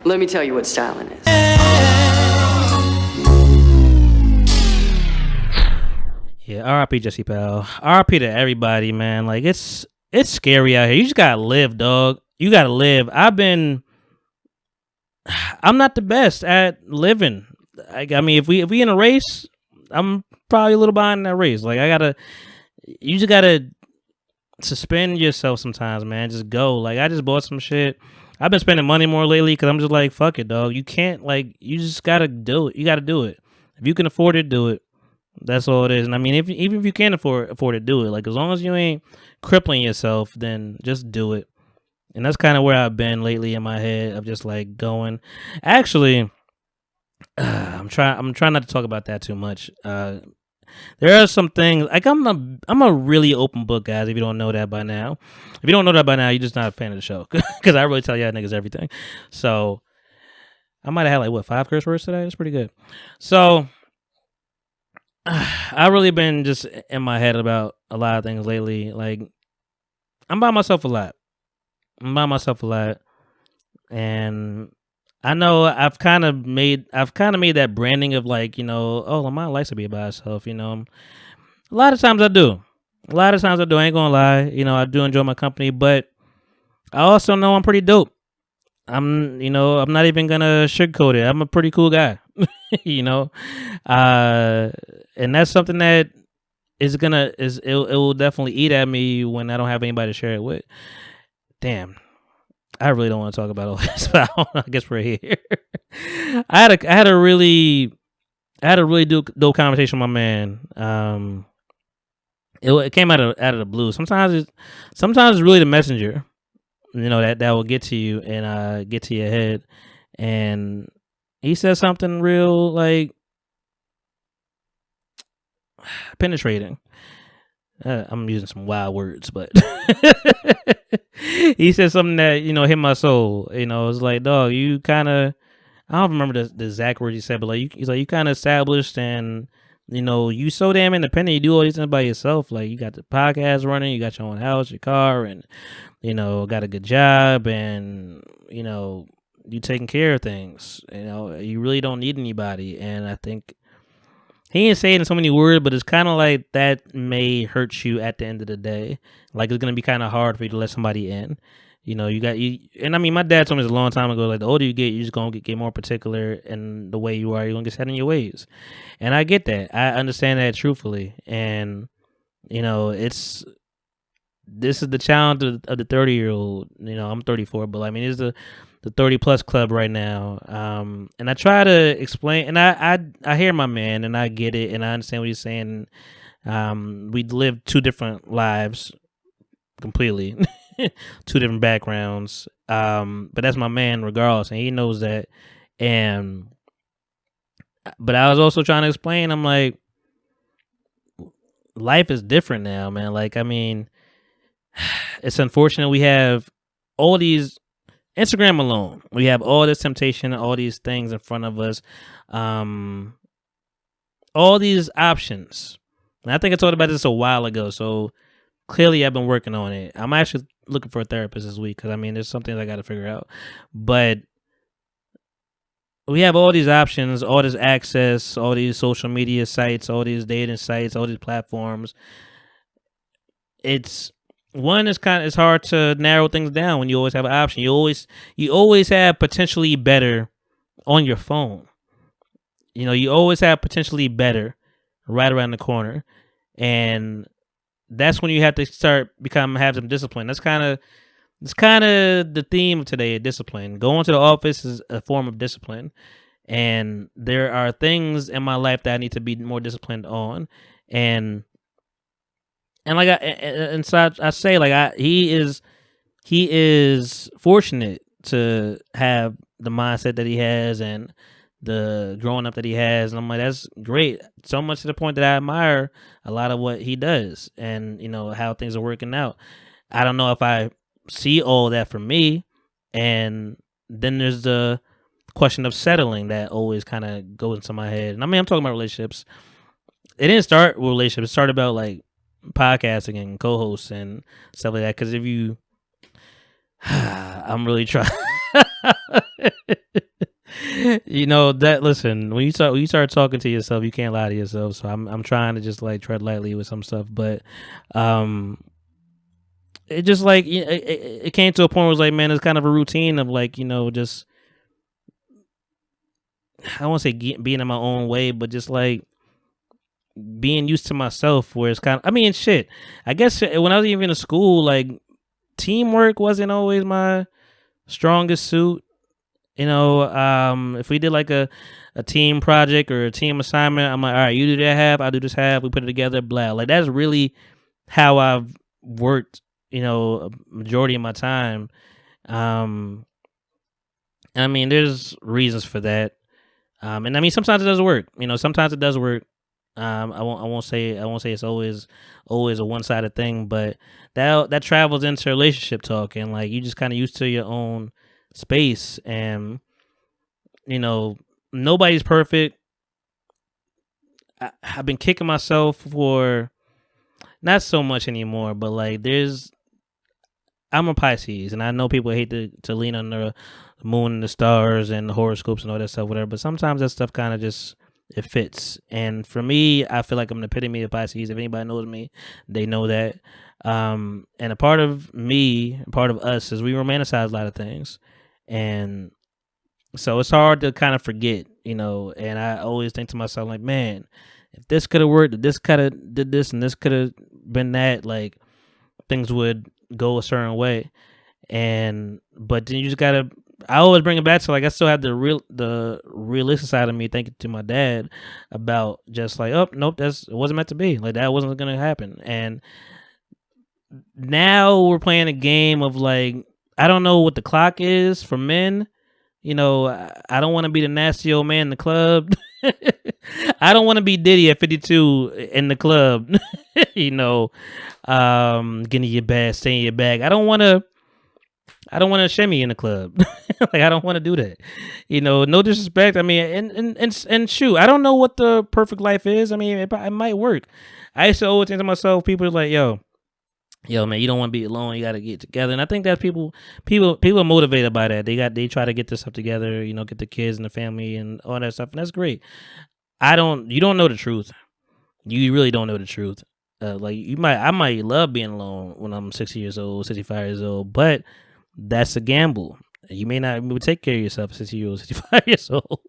Let me tell you what styling is. Yeah, R.I.P. Jesse Powell. R.I.P. to everybody, man. Like it's scary out here. You just gotta live, dog. You gotta live. I'm not the best at living. I mean, if we in a race, I'm probably a little behind in that race. Like you just gotta suspend yourself sometimes, man. Just go. Like I just bought some shit. I've been spending money more lately because I'm just like, fuck it, dog. You can't you just gotta do it. You gotta do it. If you can afford it, do it. That's all it is. And I mean, even if you can't afford to do it, like as long as you ain't crippling yourself, then just do it. And that's kind of where I've been lately in my head of just like going. Actually, I'm trying not to talk about that too much. There are some things like I'm a really open book, guys. If you don't know that by now, you're just not a fan of the show because I really tell y'all niggas everything. So I might have had 5 curse words today. That's pretty good. So I've really been just in my head about a lot of things lately. Like I'm by myself a lot. And I know I've kind of made that branding of oh, Lamont likes to be by herself. A lot of times I do. I ain't gonna lie. I do enjoy my company, but I also know I'm pretty dope. I'm not even gonna sugarcoat it. I'm a pretty cool guy. And that's something that it will definitely eat at me when I don't have anybody to share it with. Damn, I really don't want to talk about all this, but I guess we're here. I had a really dope conversation with my man. It came out of the blue. Sometimes it's really the messenger, that will get to you and get to your head. And he said something real penetrating. I'm using some wild words, but he said something that hit my soul. It's like, dog, you kind of, I don't remember the exact words he said, but he's like, you kind of established and you so damn independent. You do all these things by yourself. Like you got the podcast running, you got your own house, your car, and got a good job, and you taking care of things. You really don't need anybody, and I think. He didn't say it in so many words, but it's kind of like that may hurt you at the end of the day. Like it's gonna be kind of hard for you to let somebody in. And I mean, my dad told me this a long time ago. Like the older you get, you're just gonna get more particular in the way you are. You're gonna get set in your ways, and I get that. I understand that truthfully, and this is the challenge of the 30-year-old. I'm 34, but I mean, it's the 30 plus club right now. And I try to explain, and I hear my man, and I get it, and I understand what he's saying. We live 2 different lives completely, 2 different backgrounds. But that's my man regardless, and he knows that. But I was also trying to explain, I'm like, life is different now, man. Like, I mean, it's unfortunate we have all these Instagram alone. We have all this temptation, all these things in front of us, all these options. And I think I talked about this a while ago, so clearly I've been working on it. I'm actually looking for a therapist this week because, I mean, there's some things I got to figure out. But we have all these options, all this access, all these social media sites, all these dating sites, all these platforms. It's hard to narrow things down when you always have an option. You always have potentially better on your phone. You always have potentially better right around the corner, and that's when you have to have some discipline. It's kind of the theme of today: discipline. Going to the office is a form of discipline, and there are things in my life that I need to be more disciplined on, and I say he is fortunate to have the mindset that he has and the growing up that he has, and I'm like, that's great. So much to the point that I admire a lot of what he does, and how things are working out. I don't know if I see all that for me, and then there's the question of settling that always kind of goes into my head. And I mean, I'm talking about relationships. It didn't start with relationships. It started about podcasting and co-hosts and stuff like that. Because if you, I'm really trying. You know that. Listen, when you start talking to yourself, you can't lie to yourself. So I'm trying to just like tread lightly with some stuff, but um, it just like it came to a point where it was like, man, it's kind of a routine of like just I don't want to say being in my own way, but just like being used to myself. Where it's kind of, I mean, shit. I guess when I was even in school, like teamwork wasn't always my strongest suit. If we did like a team project or a team assignment, I'm like, all right, you do that half, I do this half, we put it together, blah. Like that's really how I've worked, a majority of my time. Um, I mean, there's reasons for that. And I mean, sometimes it doesn't work. Sometimes it does work. I won't say it's always a one sided thing, but that travels into relationship talk, and like you just kind of used to your own space, and you know nobody's perfect. I've been kicking myself for not so much anymore, but like I'm a Pisces, and I know people hate to lean on the moon and the stars and the horoscopes and all that stuff, whatever. But sometimes that stuff kind of just it fits. And for me, I feel like I'm the epitome of Pisces. If anybody knows me, they know that. And a part of me, a part of us, is we romanticize a lot of things, and so it's hard to kind of forget, And I always think to myself, like, man, if this could have worked, if this could have did this, and this could have been that, like things would go a certain way. And but then you just gotta. I always bring it back to like I still have the realistic side of me thinking to my dad about just like, oh nope, it wasn't meant to be, like that wasn't gonna happen. And now we're playing a game of like I don't know what the clock is for men. I don't want to be the nasty old man in the club. I don't want to be Diddy at 52 in the club. Getting your bag, staying in your bag. I don't want to shimmy in the club. Like I don't want to do that. No disrespect. I mean, and shoot, I don't know what the perfect life is. I mean, it might work. I used to always think to myself, people are like, yo, man, you don't want to be alone. You got to get together. And I think that people are motivated by that. They try to get this stuff together. Get the kids and the family and all that stuff, and that's great. You don't know the truth. You really don't know the truth. Like I might love being alone when I'm 60 years old, 65 years old, but that's a gamble. You may not be able to take care of yourself at 60 years old, 65 years old.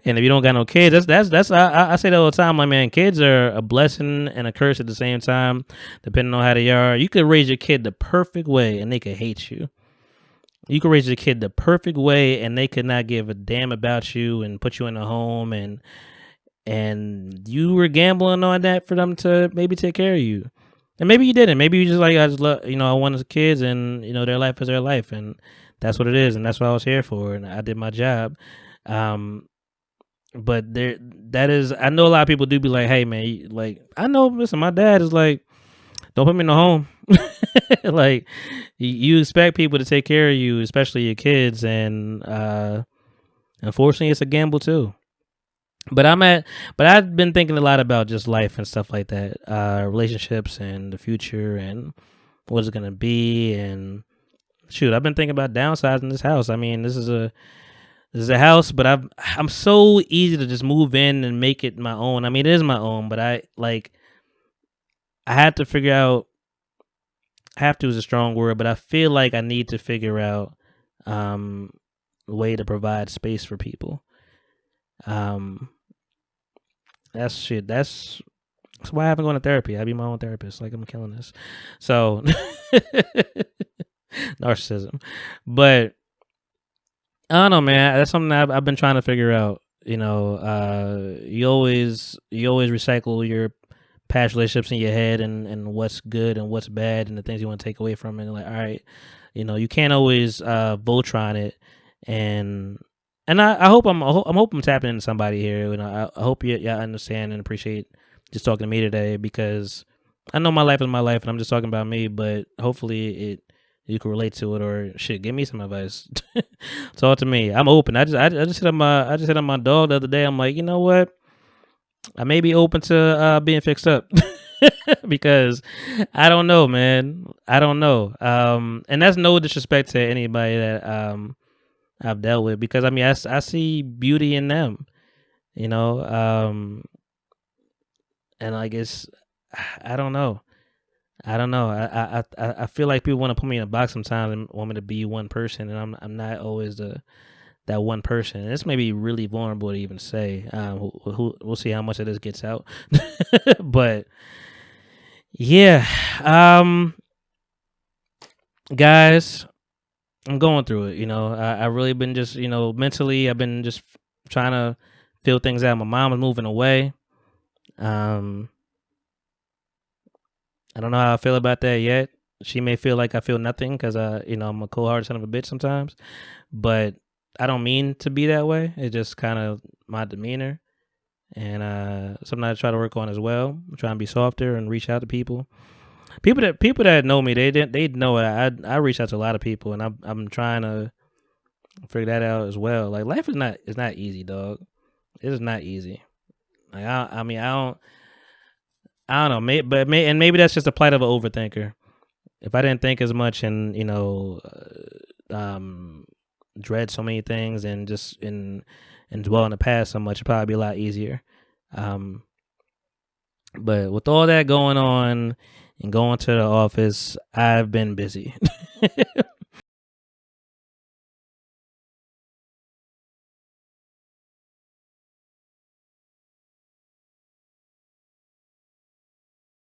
And if you don't got no kids, that's I say that all the time. Like, man, kids are a blessing and a curse at the same time, depending on how they are. You could raise your kid the perfect way and they could hate you. You could raise your kid the perfect way and they could not give a damn about you and put you in a home, and you were gambling on that for them to maybe take care of you. And maybe you didn't. Maybe you just like, I just love, I wanted kids, and their life is their life, and that's what it is, and that's what I was here for, and I did my job. But that is, I know a lot of people do be like, hey man, like I know, listen, my dad is like, don't put me in the home. Like you expect people to take care of you, especially your kids, and unfortunately, it's a gamble too. But I've been thinking a lot about just life and stuff like that, relationships and the future and what it's gonna be. And shoot, I've been thinking about downsizing this house. I mean, this is a house, but I'm so easy to just move in and make it my own. I mean, it is my own, but I had to figure out. Have to is a strong word, but I feel like I need to figure out a way to provide space for people. Um, that's shit. That's why I haven't gone to therapy. I be my own therapist. Like I'm killing this. So narcissism, but I don't know, man. That's something I've been trying to figure out. You always recycle your past relationships in your head, and what's good and what's bad and the things you want to take away from it. And like, all right, you can't always Voltron it, and I hope I'm tapping into somebody here. I hope y'all understand and appreciate just talking to me today, because I know my life is my life and I'm just talking about me, but hopefully you can relate to it, or shit, give me some advice. Talk to me. I'm open. I just hit on my dog the other day. I'm like, you know what? I may be open to being fixed up. Because I don't know, man. I don't know. And that's no disrespect to anybody that I've dealt with, because I mean I see beauty in them, you know. And I guess I don't know. I don't know. I feel like people want to put me in a box sometimes and want me to be one person, and I'm not always that one person. And this may be really vulnerable to even say. We'll see how much of this gets out, but yeah, guys, I'm going through it. You know, I really been just, mentally, I've been just trying to feel things out. My mom is moving away. Um, I don't know how I feel about that yet. She may feel like I feel nothing because I'm a cold-hearted son of a bitch sometimes, but I don't mean to be that way. It's just kind of my demeanor, and something I try to work on as well. I'm trying to be softer and reach out to people. People that know me, they know I reach out to a lot of people, and I'm trying to figure that out as well. Like, life is not easy, dog. It is not easy. Like, I mean, I don't know, and maybe that's just a plight of an overthinker. If I didn't think as much and dread so many things and just and dwell in the past so much, it'd probably be a lot easier. Um, but with all that going on and going to the office, I've been busy.